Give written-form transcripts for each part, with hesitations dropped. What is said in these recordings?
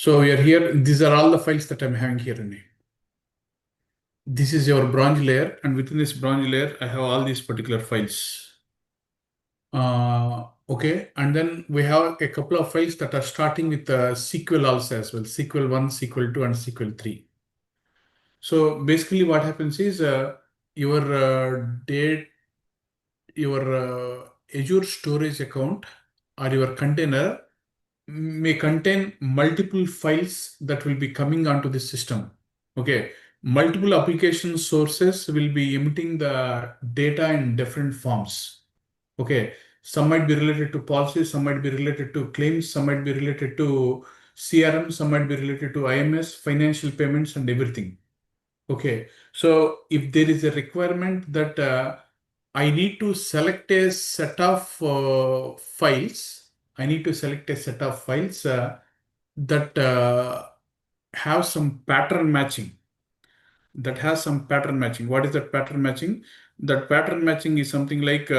So we are here. These are all the files that I'm having here in it. This is your branch layer, and within this branch layer, I have all these particular files. Okay, and then we have a couple of files that are starting with SQL also as well, SQL 1, SQL 2, and SQL 3. So basically what happens is your Azure storage account or your container may contain multiple files that will be coming onto the system. Okay, multiple application sources will be emitting the data in different forms. Okay, some might be related to policy, some might be related to claims, some might be related to CRM, some might be related to IMS, financial payments, and everything. Okay, so if there is a requirement that I need to select a set of files, I need to select a set of files that have some pattern matching. That has some pattern matching. What is that pattern matching? That pattern matching is something like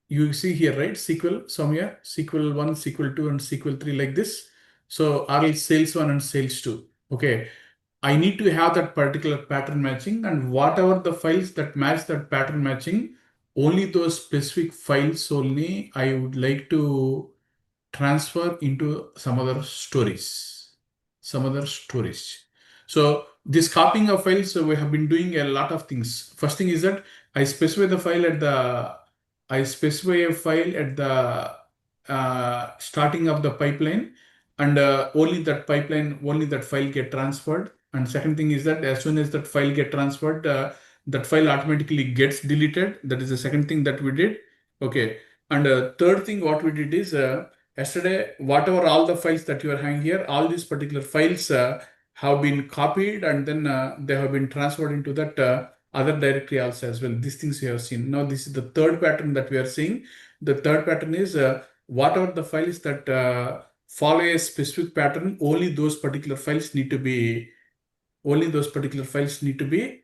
you see here, right? SQL somewhere, SQL 1, SQL 2, and SQL 3 like this. So R is sales 1 and sales 2. Okay. I need to have that particular pattern matching, and whatever the files that match that pattern matching, only those specific files only I would like to transfer into some other storage. So this copying of files, we have been doing a lot of things. First thing is that I specify the file at the, I specify a file at the starting of the pipeline, and only that file get transferred. And second thing is that as soon as that file get transferred, that file automatically gets deleted. That is the second thing that we did. Okay. And third thing what we did is yesterday, whatever all the files that you are having here, all these particular files have been copied, and then they have been transferred into that other directory also as well. These things you have seen. Now this is the third pattern that we are seeing. The third pattern is whatever the files that follow a specific pattern, only those particular files need to be only those particular files need to be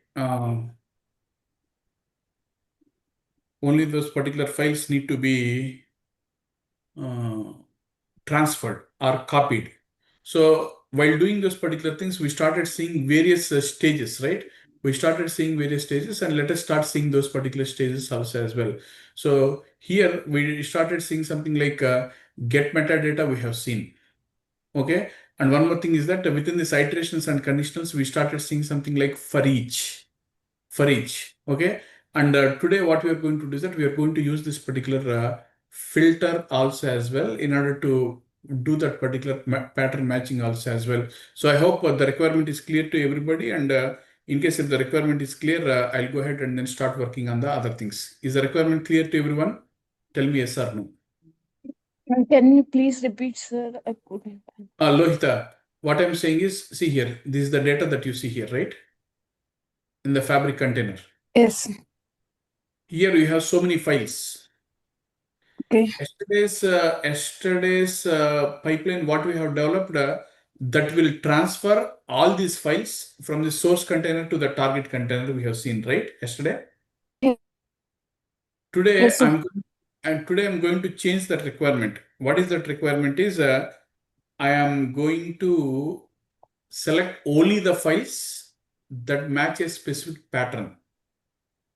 only those particular files need to be uh, transferred or copied. So while doing those particular things, we started seeing various stages, right? We started seeing various stages, and let us start seeing those particular stages also as well. So here we started seeing something like get metadata we have seen. Okay. And one more thing is that within these iterations and conditionals, we started seeing something like for each. Okay. And today what we are going to do is that we are going to use this particular filter also as well in order to do that particular pattern matching also as well. So I hope the requirement is clear to everybody, and in case if the requirement is clear, I'll go ahead and then start working on the other things. Is the requirement clear to everyone? Tell me yes or no. Can you please repeat, sir? I couldn't. Lohita, what I'm saying is, see here, this is the data that you see here, right? In the Fabric container. Yes. Here you have so many files. Okay. Yesterday's pipeline, what we have developed, that will transfer all these files from the source container to the target container we have seen, right? Yesterday. Yeah. Today, Yes, sir. today I'm going to change that requirement. What is that requirement is, I am going to select only the files that match a specific pattern.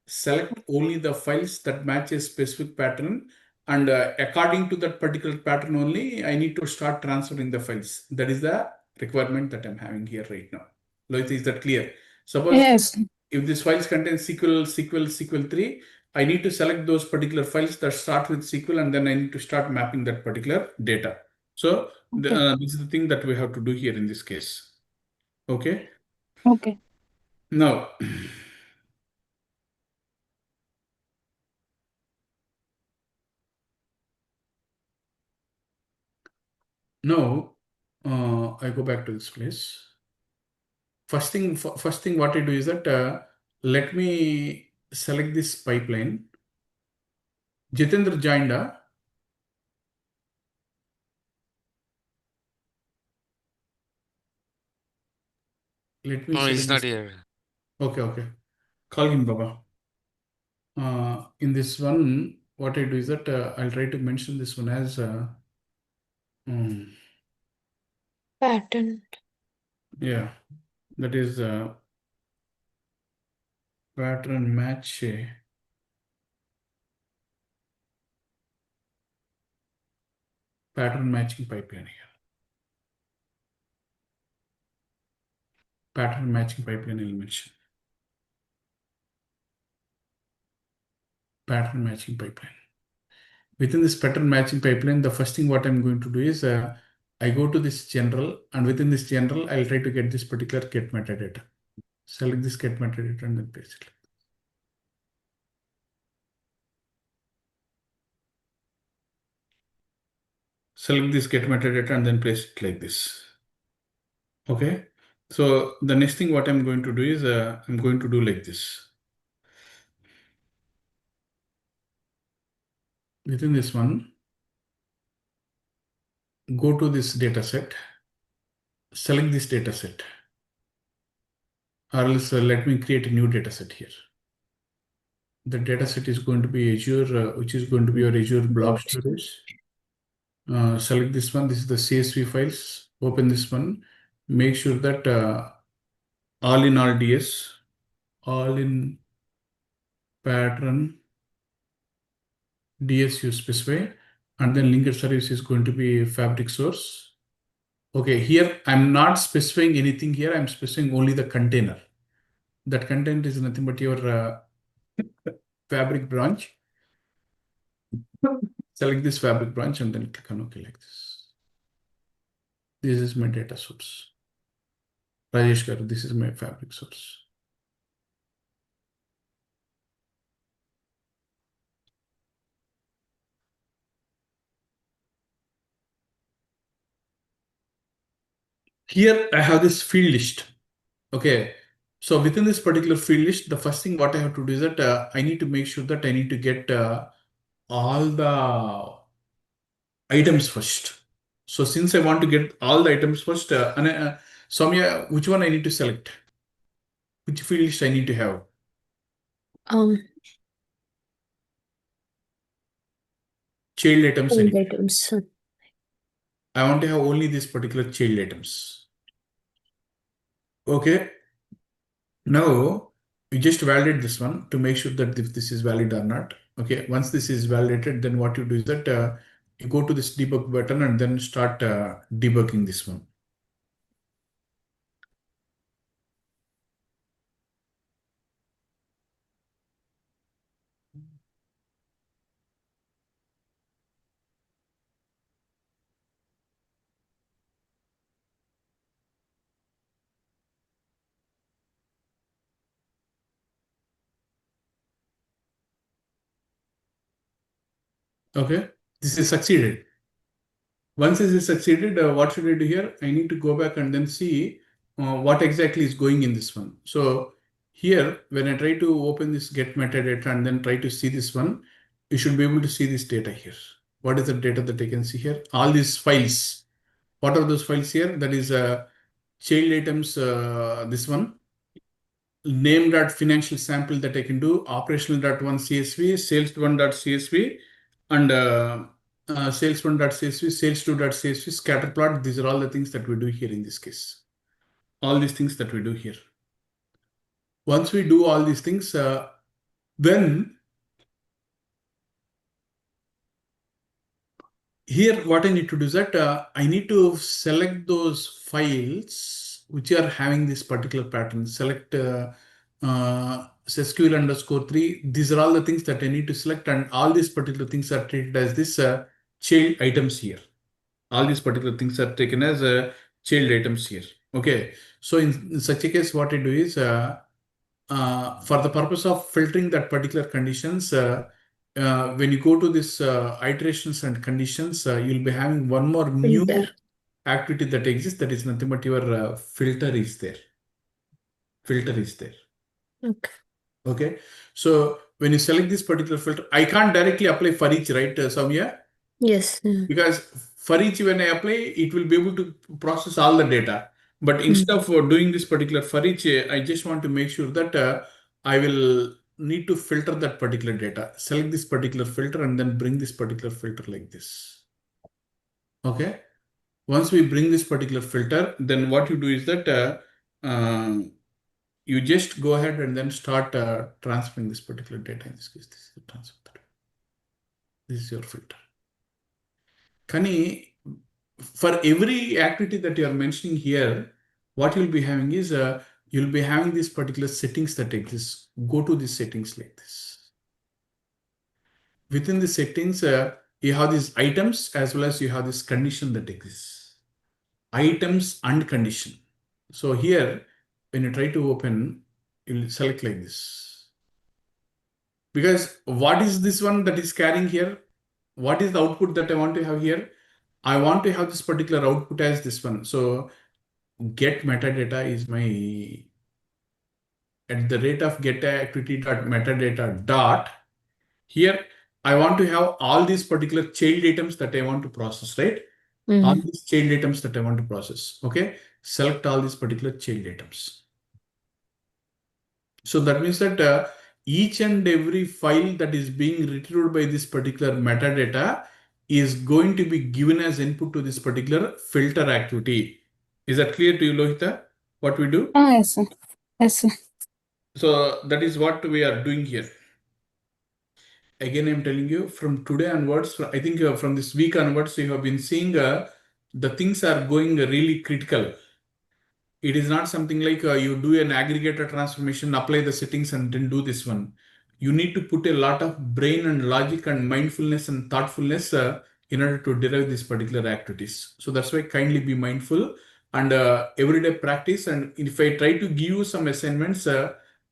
Select only the files that match a specific pattern, and according to that particular pattern only, I need to start transferring the files. That is the requirement that I'm having here right now. Lohit, is that clear? Suppose Yes. if this files contain SQL 3, I need to select those particular files that start with SQL, and then I need to start mapping that particular data. So Okay. this is the thing that we have to do here in this case. Okay. Okay. Now, now I go back to this place. First thing what I do is that let me select this pipeline. Jitendra joined. Let me No, he's select not this. here. Okay. Call him, Baba. In this one, what I do is that I'll try to mention this one as Mm, Pattern. yeah, that is pattern match. Pattern matching pipeline here. Pattern matching pipeline I'll mention. Pattern matching pipeline. Within this pattern matching pipeline, the first thing what I'm going to do is I go to this general, and within this general, I'll try to get this particular get metadata. Select this get metadata and then paste it. Select this get metadata and then place it like this. Okay. So the next thing what I'm going to do is I'm going to do like this. Within this one, go to this data set, select this data set, or else let me create a new data set here. The data set is going to be Azure, which is going to be your Azure blob storage. Select this one. This is the CSV files. Open this one. Make sure that all in RDS, all in pattern DS you specify, and then linked service is going to be fabric source. Okay, here I'm not specifying anything here. I'm specifying only the container. That content is nothing but your fabric branch. Select this fabric branch and then click on OK like this. This is my data source. Rajesh Garu, this is my fabric source. Here I have this field list. Okay. So within this particular field list, the first thing what I have to do is that I need to make sure that I need to get all the items first. So since I want to get all the items first, Soumya, which one I need to select? Which field list I need to have? Um, Child items I Old need. items. I want to have only these particular child items. Okay. Now you just validate this one to make sure that if this is valid or not. Okay. Once this is validated, then what you do is that you go to this debug button and then start debugging this one. Okay. This is succeeded. Once this is succeeded, what should I do here? I need to go back and then see what exactly is going in this one. So here, when I try to open this get metadata and then try to see this one, you should be able to see this data here. What is the data that I can see here? All these files. What are those files here? That is child items, this one, name.financial sample that I can do, operational.one CSV, sales1.csv, and sales1.csv, sales2.csv, scatter plot. These are all the things that we do here in this case. All these things that we do here. Once we do all these things, then here what I need to do is that I need to select those files which are having this particular pattern. Select SQL underscore 3. These are all the things that I need to select, and all these particular things are treated as this child items here. All these particular things are taken as child items here. Okay. So in such a case, what I do is for the purpose of filtering that particular conditions, when you go to this iterations and conditions, you'll be having one more Filter. new activity that exists. That is nothing but your filter is there. Filter is there. Okay. Okay. So when you select this particular filter, I can't directly apply for each, right, Soumya? Yes. Because for each, when I apply, it will be able to process all the data. But Mm. instead of doing this particular for each, I just want to make sure that I will need to filter that particular data. Select this particular filter and then bring this particular filter like this. Okay. Once we bring this particular filter, then what you do is that you just go ahead and then start transferring this particular data. In this case, this is the transfer. This is your filter. Kani, for every activity that you are mentioning here, what you'll be having is you'll be having these particular settings that exist. Go to these settings like this. Within the settings, you have these items as well as you have this condition that exists. Items and condition. So here, when you try to open, you'll select like this. Because what is this one that is carrying here? What is the output that I want to have here? I want to have this particular output as this one. So get metadata is my at the rate of get activity dot metadata dot. Here I want to have all these particular child items that I want to process, right? All these child items that I want to process. Okay. Select all these particular child items. So that means that each and every file that is being retrieved by this particular metadata is going to be given as input to this particular filter activity. Is that clear to you, Lohita? What we do? Ah, yes, sir. Yes, sir. So that is what we are doing here. Again, I'm telling you from today onwards, I think from this week onwards, you have been seeing the things are going really critical. It is not something like you do an aggregator transformation, apply the settings, and then do this one. You need to put a lot of brain and logic and mindfulness and thoughtfulness in order to derive these particular activities. So that's why kindly be mindful and everyday practice. And if I try to give you some assignments,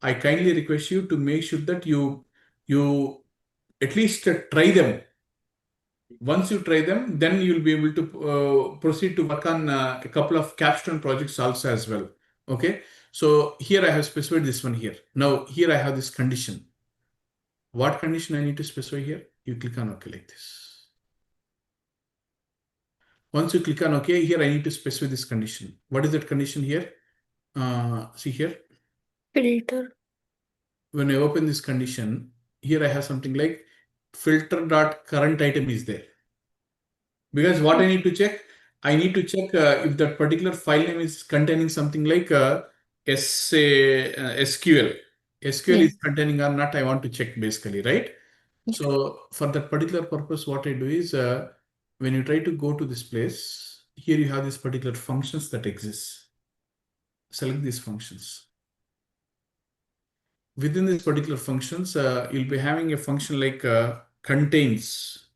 I kindly request you to make sure that you at least try them. Once you try them, then you'll be able to proceed to work on a couple of capstone projects also as well. Okay. So here I have specified this one here. Now here I have this condition. What condition I need to specify here? You click on OK like this. Once you click on OK, here I need to specify this condition. What is that condition here? See here. Filter. When I open this condition, here I have something like filter dot current item is there. Because what I need to check, I need to check if that particular file name is containing something like SQL. SQL Yeah. is containing or not, I want to check basically, right? Yeah. So for that particular purpose, what I do is when you try to go to this place, here you have these particular functions that exist. Select these functions. Within these particular functions, you'll be having a function like contains.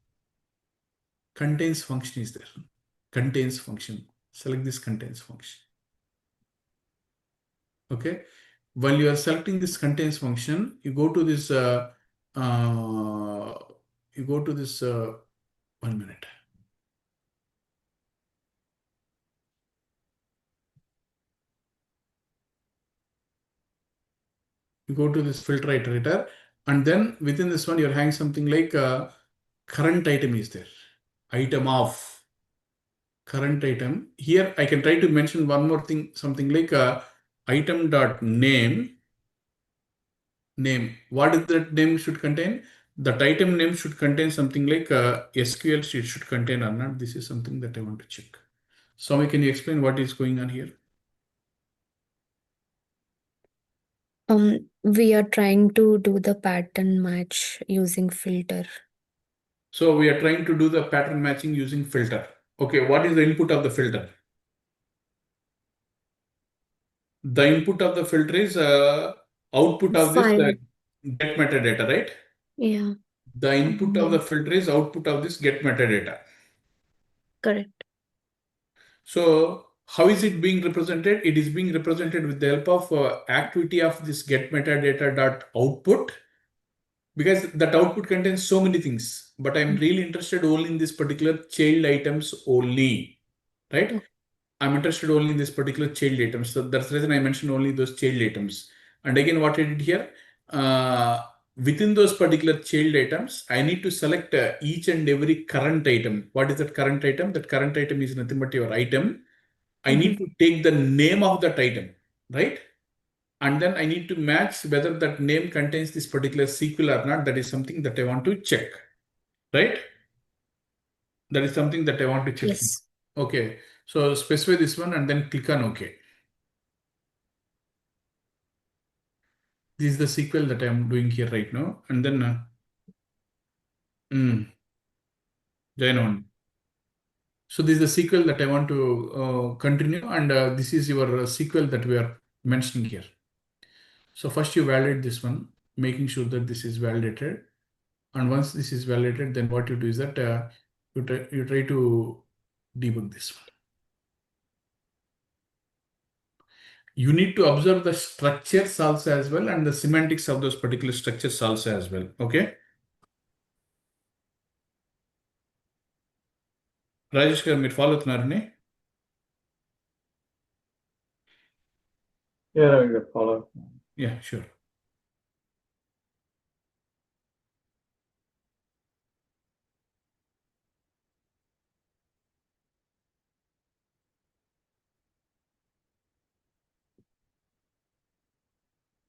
Contains function is there. Contains function. Select this contains function. Okay. While you are selecting this contains function, you go to this, uh, you go to this, 1 minute. You go to this filter iterator, and then within this one, you're having something like current item is there. Item of current item. Here, I can try to mention one more thing, something like item dot name. Name. What is that name should contain? That item name should contain something like SQL sheet should contain or not. This is something that I want to check. Swami, can you explain what is going on here? We are trying to do the pattern match using filter. So we are trying to do the pattern matching using filter. Okay, what is the input of the filter? The input of the filter is output of this File. get metadata, right? Yeah. The input of the filter is output of this get metadata. Correct. So how is it being represented? It is being represented with the help of activity of this get metadata dot output, because that output contains so many things, but I'm really interested only in this particular child items only, right? Okay. I'm interested only in this particular child items. So that's the reason I mentioned only those child items. And again, what I did here, uh, within those particular child items, I need to select each and every current item. What is that current item? That current item is nothing but your item. I need to take the name of that item, right? And then I need to match whether that name contains this particular SQL or not. That is something that I want to check, right? That is something that I want to check. Yes. Okay. So specify this one and then click on OK. This is the SQL that I'm doing here right now. And then join on. So this is the SQL that I want to continue, and this is your SQL that we are mentioning here. So first you validate this one, making sure that this is validated. And once this is validated, then what you do is that you try to debug this one. You need to observe the structures also as well and the semantics of those particular structures also as well. Okay. Rajesh garu మీరు follow అవుతున్నారని Yeah, Ravi garu, follow. Yeah, sure.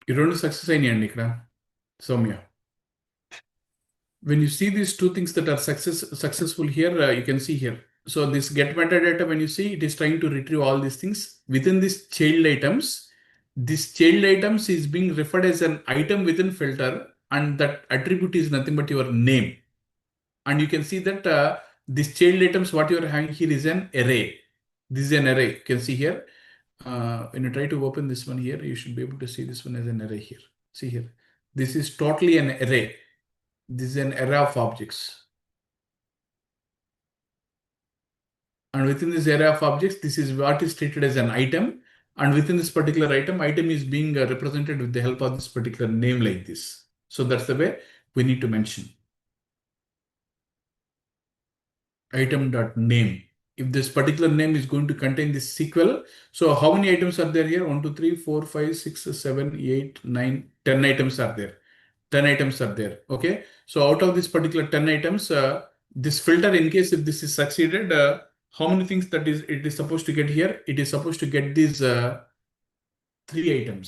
ఈ రెండు success అయినాయండి ఇక్కడ Soumya. When you see these two things that are successful here, you can see here. So this get metadata, when you see, it is trying to retrieve all these things within these child items. This child items is being referred as an item within filter, and that attribute is nothing but your name. And you can see that this child items, what you are having here is an array. This is an array. You can see here. When you try to open this one here, you should be able to see this one as an array here. See here. This is totally an array. This is an array of objects. And within this array of objects, this is what is treated as an item. And within this particular item is being represented with the help of this particular name like this. So that's the way we need to mention. Item.name. If this particular name is going to contain this SQL, so how many items are there here? 1, 2, 3, 4, 5, 6, 7, 8, 9, 10 items are there. 10 items are there. Okay. So out of this particular 10 items, this filter, in case if this is succeeded, how many things that is it is supposed to get here? It is supposed to get these 3 items.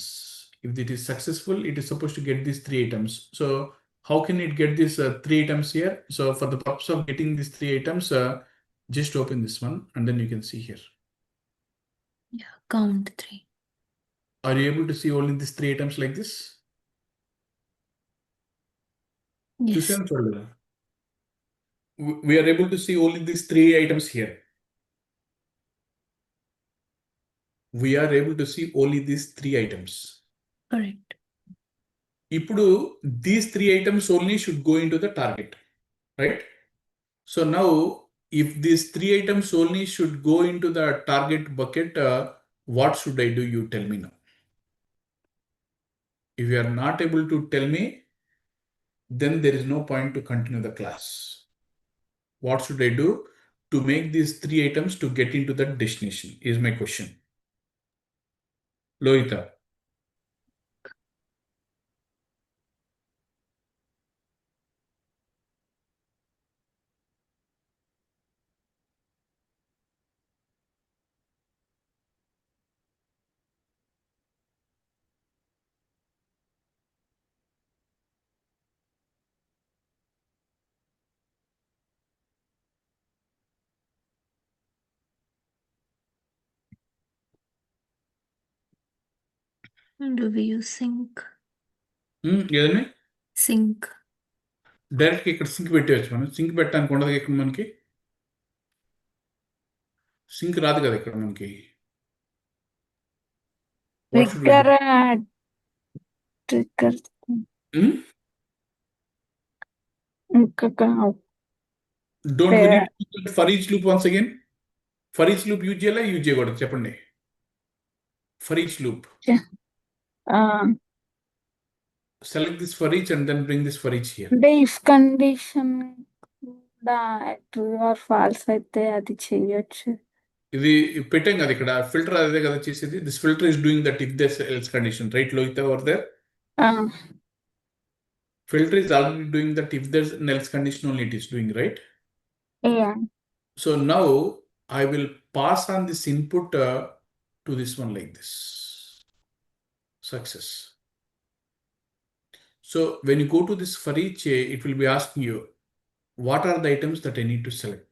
If it is successful, it is supposed to get these 3 items. So how can it get these 3 items here? So for the purpose of getting these 3 items, just open this one and then you can see here. Yeah, count 3. Are you able to see only these 3 items like this? Yes. చూసాను చూడలేదా? We are able to see only these 3 items here. We are able to see only these 3 items. Correct. ఇప్పుడు these 3 items only should go into the target, right? So now, if these 3 items only should go into the target bucket, what should I do? You tell me now. If you are not able to tell me, then there is no point to continue the class. What should I do to make these 3 items to get into the destination is my question. Lohita. Do we use sync? ఏదండి Sync. డైరెక్ట్గా ఇక్కడ sync పెట్టేయచ్చు. మనం sync పెట్టడానికి ఉండదు ఇక్కడ మనకి. Sync రాదు కదా ఇక్కడ మనకి. What should we do? Trigger. Don't we need to use that for each loop once again? For each loop use చేయాలా యూజ్ చేయకూడదు చెప్పండి. For each loop. Select this for each and then bring this for each here. If condition true or false అయితే అది చేయొచ్చు. ఇది పెట్టాం కదా ఇక్కడ ఫిల్టర్ అదే కదా చేసేది. This filter is doing that if this else condition, right Lohita over there? Filter is already doing that if there's an else condition only it is doing, right? Yeah. So now I will pass on this input to this one like this. Success. So when you go to this for each, it will be asking you, what are the items that I need to select?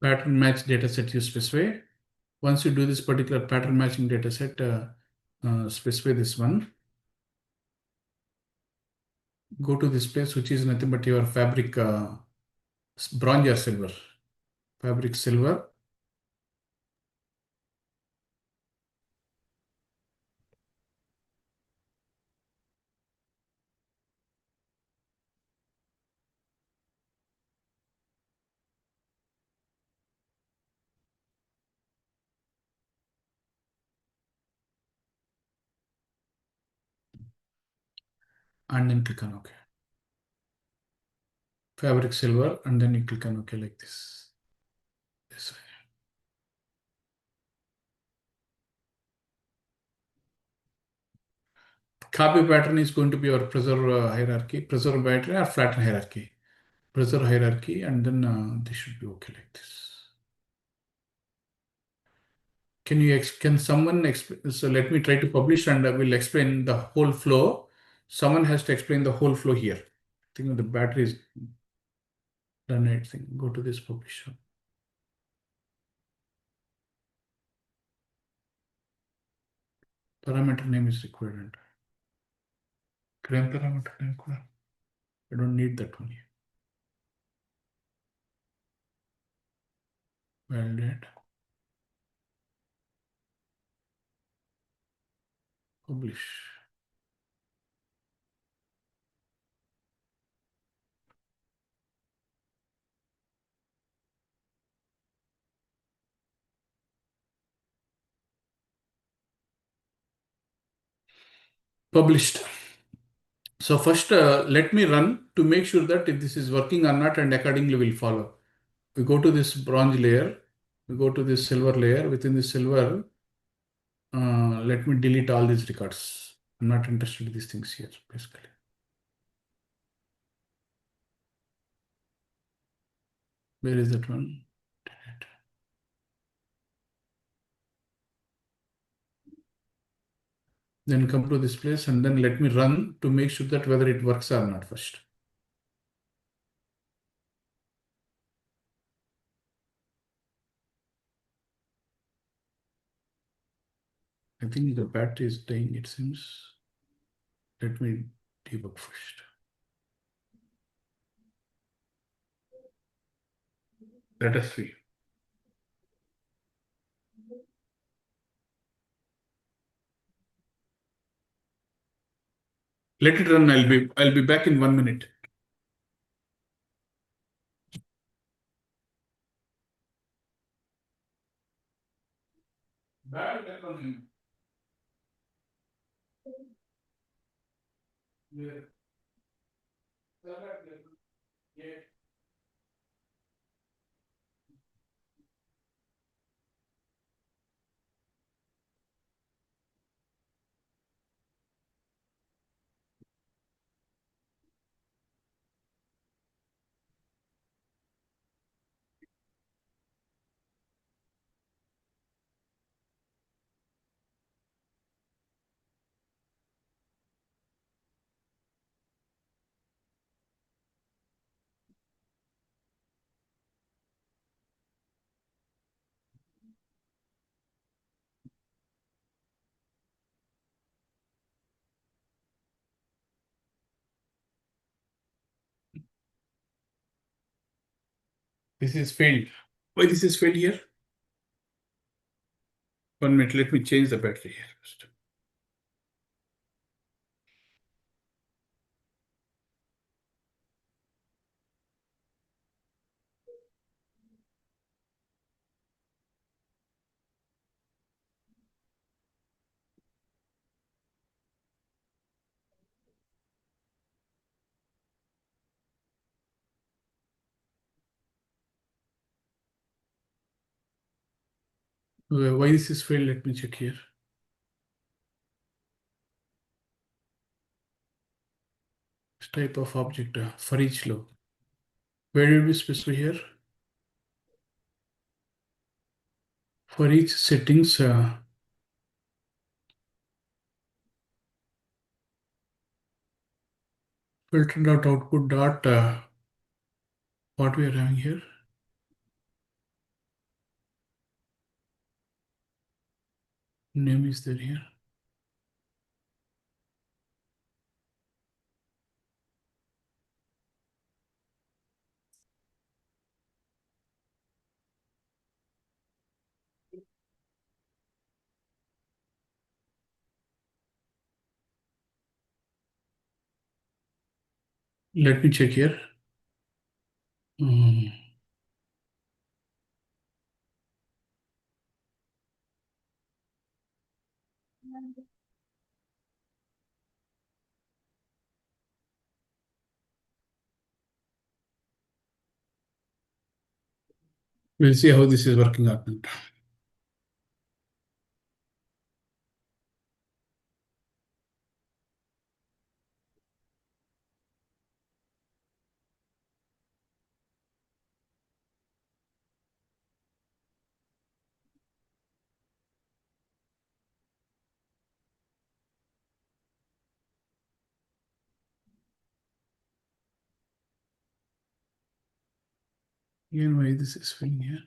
pattern match data set you specify. Once you do this particular pattern matching data set, specify this one. Go to this place, which is nothing but your fabric, bronze or silver. Fabric silver. And then click on OK. Fabric silver, and then you click on OK like this. This way. Copy pattern is going to be our preserve hierarchy, preserve pattern or flatten hierarchy. Preserve hierarchy, and then this should be okay like this. Can someone explain? So let me try to publish, and I will explain the whole flow. Someone has to explain the whole flow here. I think the battery is done. I think go to this publisher. Parameter name is required. Claim parameter name. I don't need that one here. Validate. Publish. Published. So first, let me run to make sure that if this is working or not, and accordingly we'll follow. We go to this bronze layer. We go to this silver layer. Within the silver, let me delete all these records. I'm not interested in these things here, basically. Where is that one? Delete. Then come to this place and then let me run to make sure that whether it works or not first. I think the battery is dying, it seems. Let me debug first. Let us see. Let it run. I'll be back in 1 minute. Back on. Yeah. This is failed. Why this is failed here? 1 minute. Let me change the battery here first. Why this is failed? Let me check here. This type of object for each low. Where did we specify here? For each settings, filter dot output dot what we are having here. Name is there here. Let me check here. Hmm. We'll see how this is working out. Again, why this is failing here?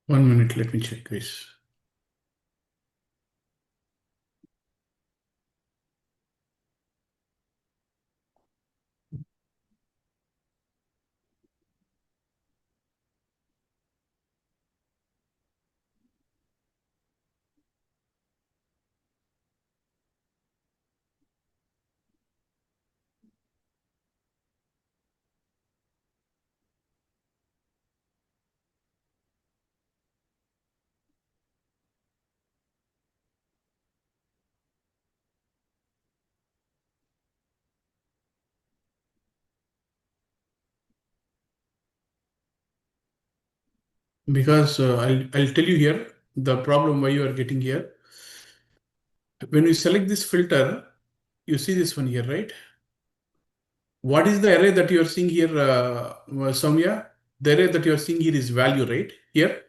One minute, let me check this. Because I'll tell you here the problem why you are getting here. When you select this filter, you see this one here, right? What is the array that you are seeing here, Soumya? The array that you are seeing here is value, right? Here,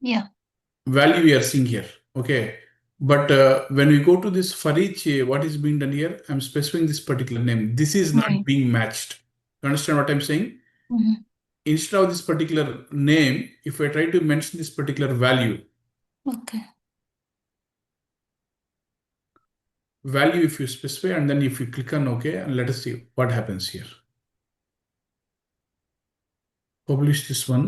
Yeah. value we are seeing here. Okay. But when we go to this for each, what is being done here? I'm specifying this particular name. This is not Right. being matched. You understand what I'm saying? Mm-hmm. Instead of this particular name, if I try to mention this particular value, Okay. value if you specify, and then if you click on OK, and let us see what happens here. Publish this one,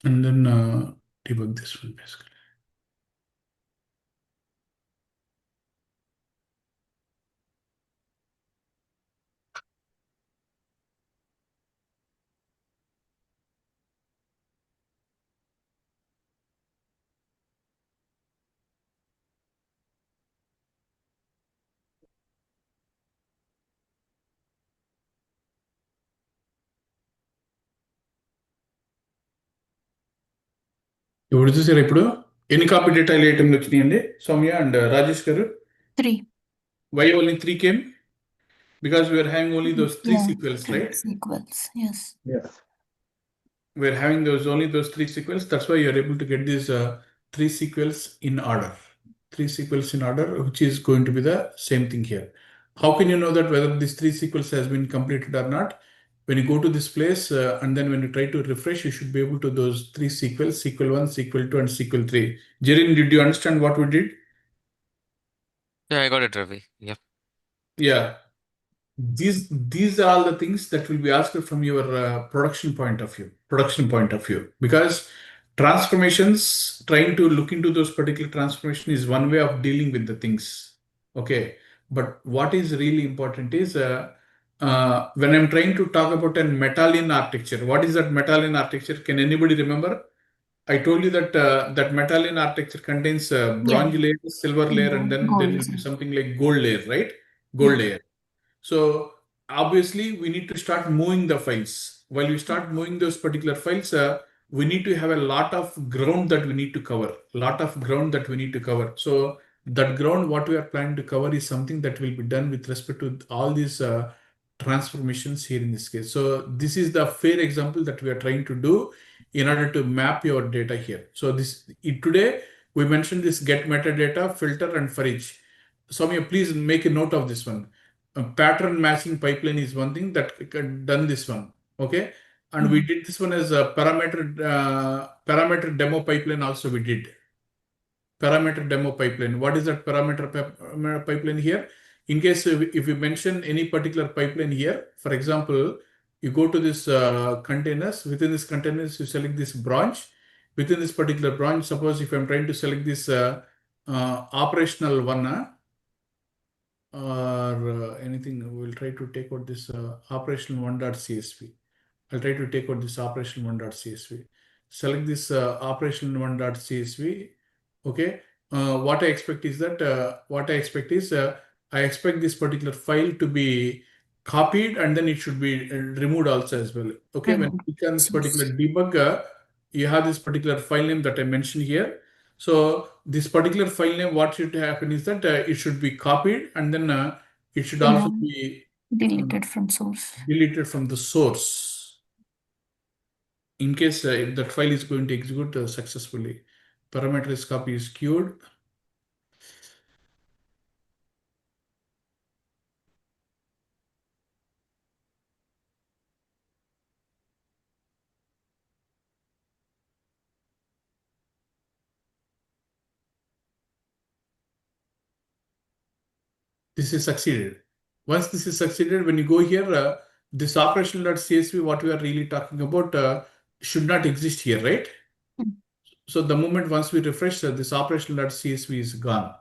and then debug this one basically. ఇప్పుడు చూసారా ఇప్పుడు ఎన్ని copy data ఐటెంలు వచ్చినాయండి Soumya and Rajesh గారు 3. Why only 3 came because we're having only those 3 Yeah. Sequels 3 right sequels. Yes. we're having those only those 3 sequels. That's why you're able to get these 3 sequels in order. 3 sequels in order, which is going to be the same thing here. How can you know that whether these 3 sequels has been completed or not? When you go to this place and then when you try to refresh, you should be able to those 3 sequels, sequel 1, sequel 2, and sequel 3. Jirin, did you understand what we did? Yeah, I got it, Ravi. Yep. Yeah. These are all the things that will be asked from your production point of view, because transformations, trying to look into those particular transformation is one way of dealing with the things. Okay, but what is really important is when I'm trying to talk about a medallion architecture, what is that medallion architecture? Can anybody remember? I told you that that medallion architecture contains Yeah. bronze layer, silver layer, and then there Gold. will be something like gold layer, right? Gold Yeah. layer. So obviously we need to start moving the files. While we start moving those particular files, we need to have a lot of ground that we need to cover, So that ground, what we are planning to cover is something that will be done with respect to all these transformations here in this case. So this is the fair example that we are trying to do in order to map your data here. So today we mentioned this get metadata, filter, and for each. Soumya, please make a note of this one. A pattern matching pipeline is one thing that done this one. Okay. And we did this one as a parameter demo pipeline also we did. Parameter demo pipeline. What is that pipeline here? In case if you mention any particular pipeline here, for example, you go to this containers. Within this containers, you select this branch. Within this particular branch, suppose if I'm trying to select this operational one, or anything, we'll try to take out this operational one.csv. I'll try to take out this operational one.csv. Select this operational one.csv. Okay. What I expect is I expect this particular file to be copied and then it should be removed also as well. Okay. When you click on this particular debug, you have this particular file name that I mentioned here. So this particular file name, what should happen is that it should be copied and then it should also be deleted from source. deleted from the source in case if that file is going to execute successfully. Parameters copy is queued. This is succeeded. Once this is succeeded, when you go here, this operational.csv, what we are really talking about, should not exist here, right? So the moment once we refresh, this operational.csv is gone.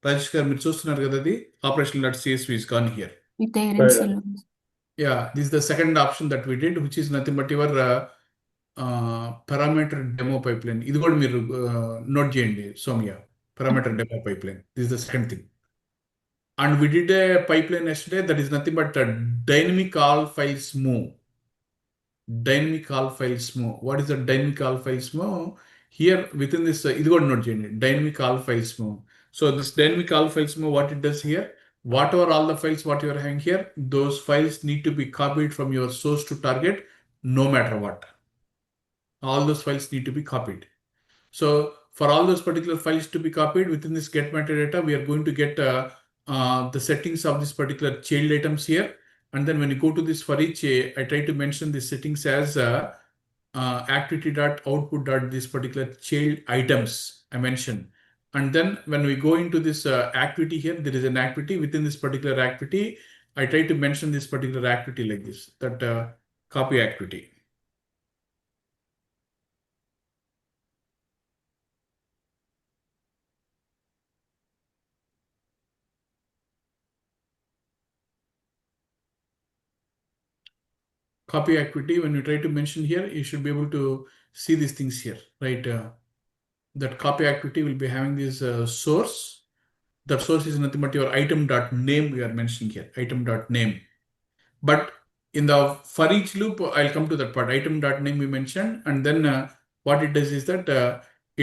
Rajesh garu, మీరు చూస్తున్నారు కదా అది operational.csv is gone here. Yeah, this is the second option that we did, which is nothing but your parameter demo pipeline. ఇది కూడా మీరు note చేయండి Soumya. Parameter demo pipeline. This is the second thing. And we did a pipeline yesterday that is nothing but a dynamic all files move. Dynamic all files move. What is the dynamic all files move? Here within this, ఇది కూడా note చేయండి. Dynamic all files move. So this dynamic all files move, what it does here, whatever all the files what you are having here, those files need to be copied from your source to target no matter what. All those files need to be copied. So for all those particular files to be copied within this get metadata, we are going to get the settings of this particular child items here. And then when you go to this for each, I try to mention the settings as activity.output. This particular child items I mentioned. And then when we go into this activity here, there is an activity. Within this particular activity, I try to mention this particular activity like this, that copy activity. Copy activity, when you try to mention here, you should be able to see these things here, right? That copy activity will be having this source. That source is nothing but your item.name we are mentioning here, item.name. But in the for each loop, I'll come to that part, item.name we mentioned, and then what it does is that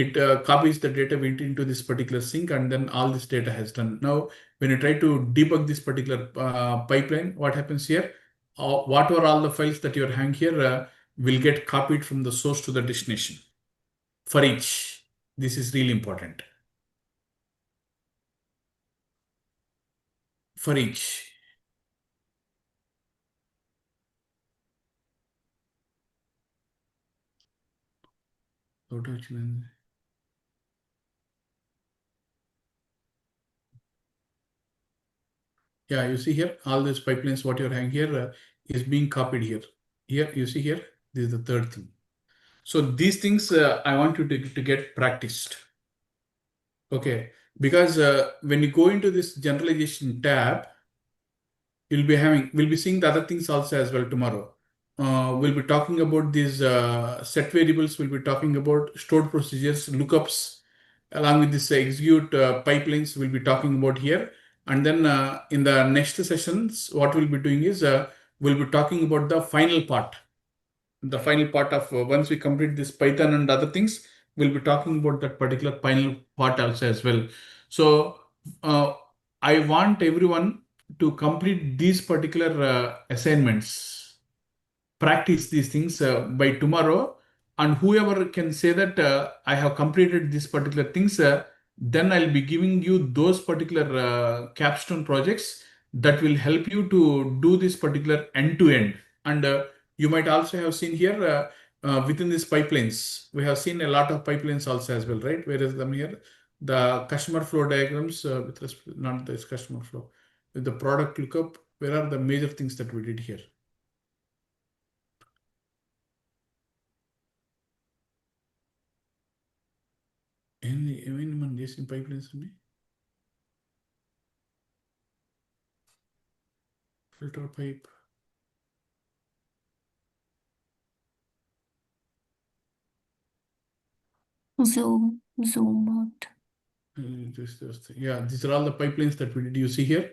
it copies the data into this particular sink, and then all this data has done. Now, when you try to debug this particular pipeline, what happens here? Whatever all the files that you're having here will get copied from the source to the destination for each. This is really important. For each. Yeah, you see here, all these pipelines, what you're having here is being copied here. Here, you see here, this is the third thing. So these things I want you to get practiced. Okay, because when you go into this generalization tab, we'll be seeing the other things also as well tomorrow. We'll be talking about these set variables, we'll be talking about stored procedures, lookups, along with this execute pipelines we'll be talking about here. And then in the next sessions, what we'll be doing is we'll be talking about the final part. the final part of once we complete this Python and other things, we'll be talking about that particular final part also as well. So I want everyone to complete these particular assignments, practice these things by tomorrow, and whoever can say that I have completed these particular things, then I'll be giving you those particular capstone projects that will help you to do this particular end to end. And you might also have seen here within these pipelines, we have seen a lot of pipelines also as well, right? Where is them here? The customer flow diagrams with respect, not this customer flow, with the product lookup, where are the major things that we did here? ఏమైంది మనం చేసిన pipe lines filter pipe Zoom out. Yeah, these are all the pipelines that we did. You see here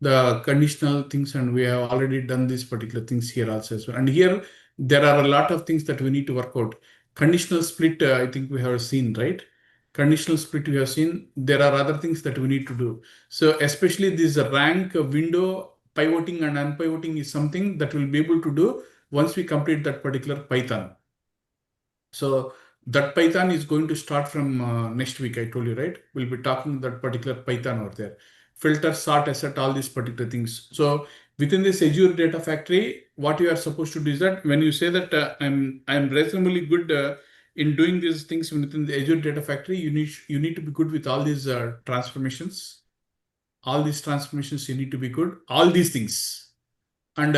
the conditional things, and we have already done these particular things here also as well. And here there are a lot of things that we need to work out. Conditional split, I think we have seen, right? Conditional split we have seen. There are other things that we need to do. So especially this rank window pivoting and unpivoting is something that we'll be able to do once we complete that particular Python. So that Python is going to start from next week. I told you, right? We'll be talking that particular Python over there. Filter, sort, asset, all these particular things. So within this Azure Data Factory, what you are supposed to do is that when you say that I'm reasonably good in doing these things within the Azure Data Factory, you need to be good with all these transformations. All these transformations you need to be good. All these things. And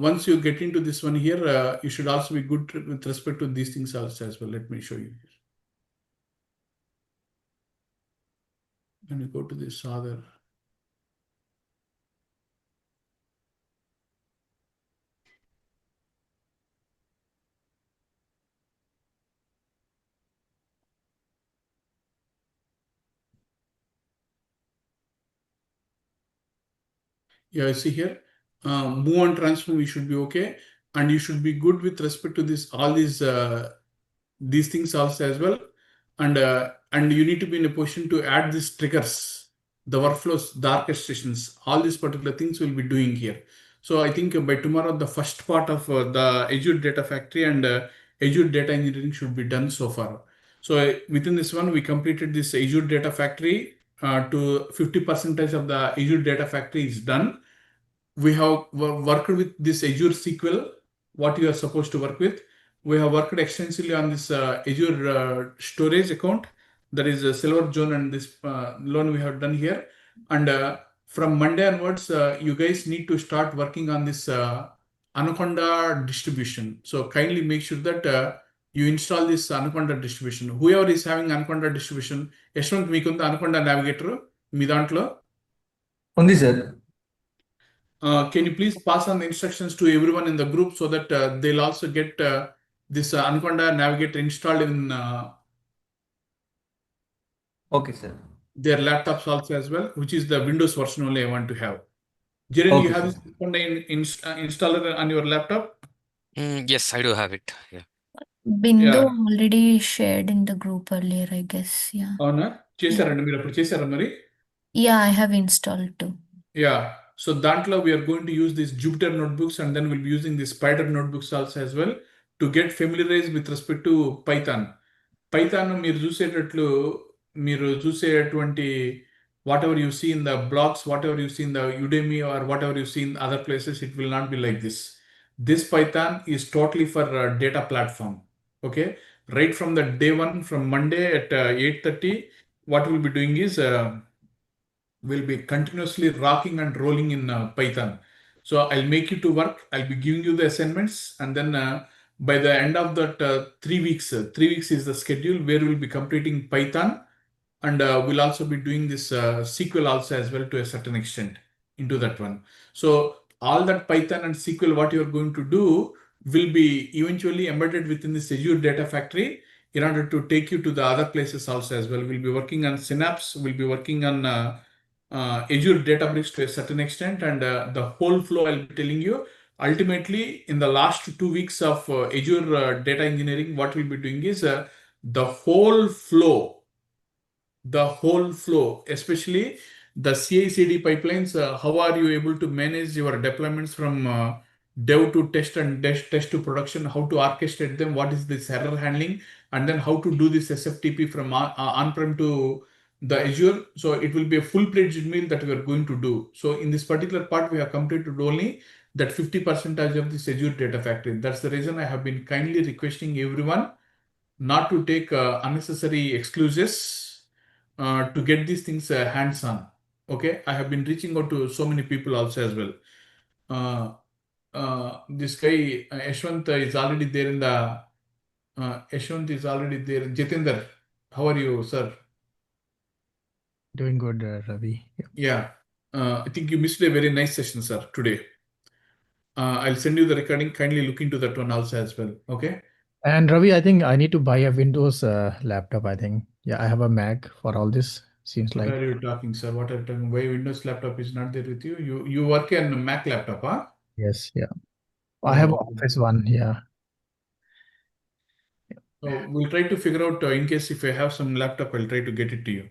once you get into this one here, you should also be good with respect to these things also as well. Let me show you here. When you go to this other, yeah, see here, move and transform, you should be okay. And you should be good with respect to this, all these things also as well. And you need to be in a position to add these triggers, the workflows, the orchestrations, all these particular things we'll be doing here. So I think by tomorrow, the first part of the Azure Data Factory and Azure Data Engineering should be done so far. So within this one, we completed this Azure Data Factory to 50% of the Azure Data Factory is done. We have worked with this Azure SQL, what you are supposed to work with. We have worked extensively on this Azure storage account, that is a silver zone, and this loan we have done here. And from Monday onwards, you guys need to start working on this Anaconda distribution. So kindly make sure that you install this Anaconda distribution. Whoever is having Anaconda distribution, Yashwant మీకుంది Anaconda Navigator మీ దాంట్లో? ఉంది sir. Can you please pass on the instructions to everyone in the group so that they'll also get this Anaconda Navigator installed in okay sir. their laptops also as well, which is the Windows version only I want to have. Jiren, you Okay, have sir. this Anaconda installer on your laptop? Yes, I do have it. Yeah. Bindu Yeah. already shared in the group earlier, I guess. Yeah. అవునా చేశారండి మీరు అప్పుడు చేశారా మరి? Yeah, I have installed too. Yeah. So Dantla, we are going to use these Jupyter notebooks, and then we'll be using the Spider notebooks also as well to get familiarized with respect to Python. Python మీరు చూసేటువంటి whatever you see in the blogs, whatever you see in the Udemy or whatever you see in other places, it will not be like this. This Python is totally for data platform. Okay. Right from the day one, from Monday at 8:30, what we'll be doing is will be continuously rocking and rolling in Python. So I'll make you to work. I'll be giving you the assignments, and then by the end of that 3 weeks, 3 weeks is the schedule where we'll be completing Python, and we'll also be doing this SQL also as well to a certain extent into that one. So all that Python and SQL, what you're going to do will be eventually embedded within this Azure Data Factory in order to take you to the other places also as well. We'll be working on Synapse, we'll be working on Azure Databricks to a certain extent, and the whole flow I'll be telling you. ultimately, in the last 2 weeks of Azure Data Engineering, what we'll be doing is the whole flow, especially the CI/CD pipelines. How are you able to manage your deployments from dev to test and test to production? How to orchestrate them? What is this error handling? And then how to do this SFTP from on-prem to the Azure. So it will be a full-fledged meal that we are going to do. So in this particular part, we have completed only that 50% of this Azure Data Factory. That's the reason I have been kindly requesting everyone not to take unnecessary excuses to get these things hands-on. Okay, I have been reaching out to so many people also as well. This guy Yashwant is already there in the. Yashwant is already there. Jitendra, how are you, sir? Doing good, Ravi. Yeah. Yeah, I think you missed a very nice session, sir, today. I'll send you the recording. Kindly look into that one also as well. Okay. And Ravi, I think I need to buy a Windows laptop. I think. Yeah, I have a Mac for all this. Seems What like. are you talking, sir? What are you talking? Why Windows laptop is not there with you? You work on Mac laptop, huh? Yes. Yeah. I have Oh, Office One. Yeah. so we'll try to figure out in case if I have some laptop, I'll try to get it to you.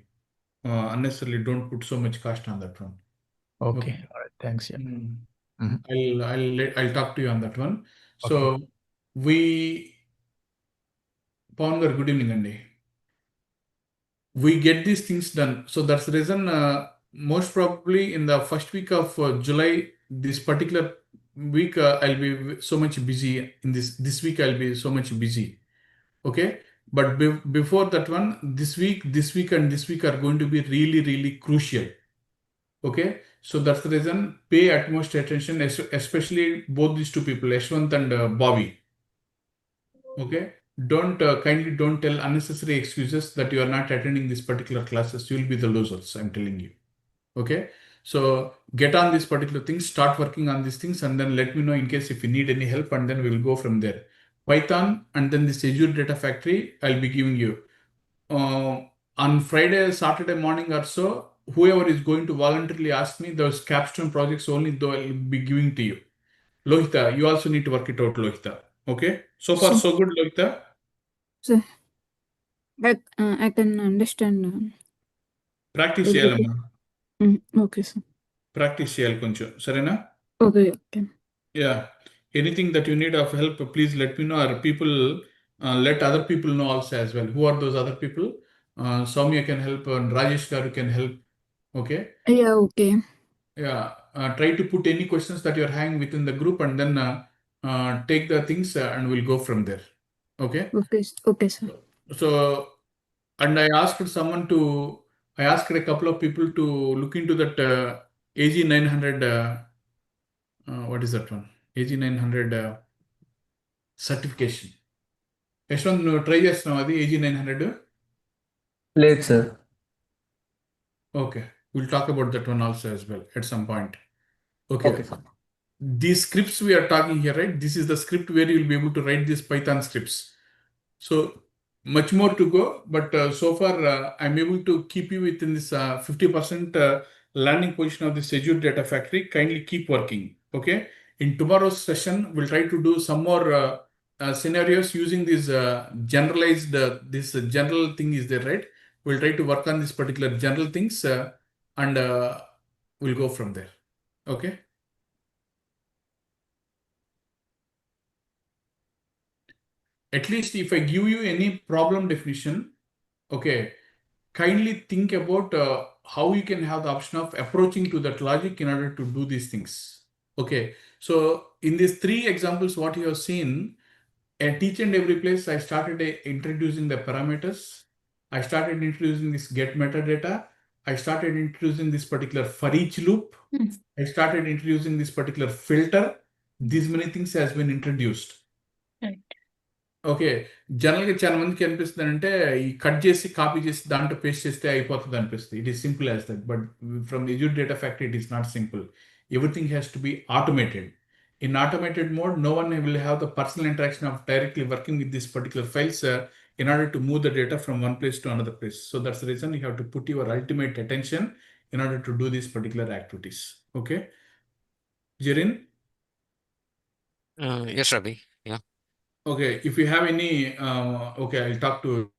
Unnecessarily, don't put so much cost on that one. Okay. Okay. All right. Thanks. Yeah. Mm. Mhm. I'll talk to you on that one. Okay. So we, Pawan garu, good evening, Andy. We get these things done. So that's the reason, most probably in the first week of July, this particular week, I'll be so much busy. In this week, I'll be so much busy. Okay. But before that one, this week, and this week are going to be really, really crucial. Okay. So that's the reason, pay utmost attention, especially both these two people, Yashwant and Bobby. Okay. Kindly don't tell unnecessary excuses that you are not attending this particular classes. You will be the losers, I'm telling you. Okay. So get on this particular thing, start working on these things, and then let me know in case if you need any help, and then we'll go from there. Python and then this Azure Data Factory, I'll be giving you. On Friday, Saturday morning or so, whoever is going to voluntarily ask me those capstone projects only, though I'll be giving to you. Lohita, you also need to work it out, Lohita. Okay. So far, So, so good, Lohita. so I can understand. Practice Everything. చేయాలమ్మా. Okay, sir. Practice చేయాలి కొంచెం, సరేనా? Okay, okay. Yeah. Anything that you need of help, please let me know, or people, let other people know also as well. Who are those other people? Soumya can help, and Rajesh Garu can help. Okay. Yeah, okay. Yeah. Try to put any questions that you're having within the group, and then take the things, and we'll go from there. Okay. Okay, okay, sir. So, and I asked a couple of people to look into that AG 900. What is that one? AG 900 certification. Yashwant, నువ్వు try చేస్తున్నావు అది AG 900? Late, sir. Okay, we'll talk about that one also as well at some point. Okay. Okay, sir. These scripts we are talking here, right? This is the script where you'll be able to write these Python scripts. So much more to go, but so far I'm able to keep you within this 50% landing position of this Azure Data Factory. Kindly keep working. Okay. In tomorrow's session, we'll try to do some more scenarios using this generalized, this general thing is there, right? We'll try to work on this particular general things, and we'll go from there. Okay. At least if I give you any problem definition, okay, kindly think about how you can have the option of approaching to that logic in order to do these things. Okay, so in these three examples, what you have seen, at each and every place, I started introducing the parameters. I started introducing this get metadata. I started introducing this particular for each loop. I started introducing this particular filter. These many things has been introduced. Right. Okay. జనరల్‌గా చాలా మందికి అనిపిస్తుంది అంటే, ఈ cut చేసి, copy చేసి దాంట్లో paste చేస్తే అయిపోతది అనిపిస్తది. It is simple as that. But from the Azure Data Factory, it is not simple. Everything has to be automated. In automated mode, no one will have the personal interaction of directly working with these particular files in order to move the data from one place to another place. So that's the reason you have to put your ultimate attention in order to do these particular activities. Okay? Jirin? Yes, Ravi. Yeah. Okay, if you have any, okay, I'll talk to.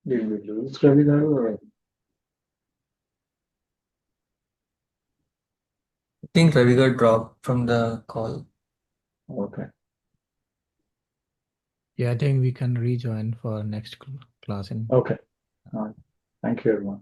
Did we lose Ravi Garu or? I think Ravi got dropped from the call. Okay. Yeah, I think we can rejoin for next class in. Okay. Thank you, everyone.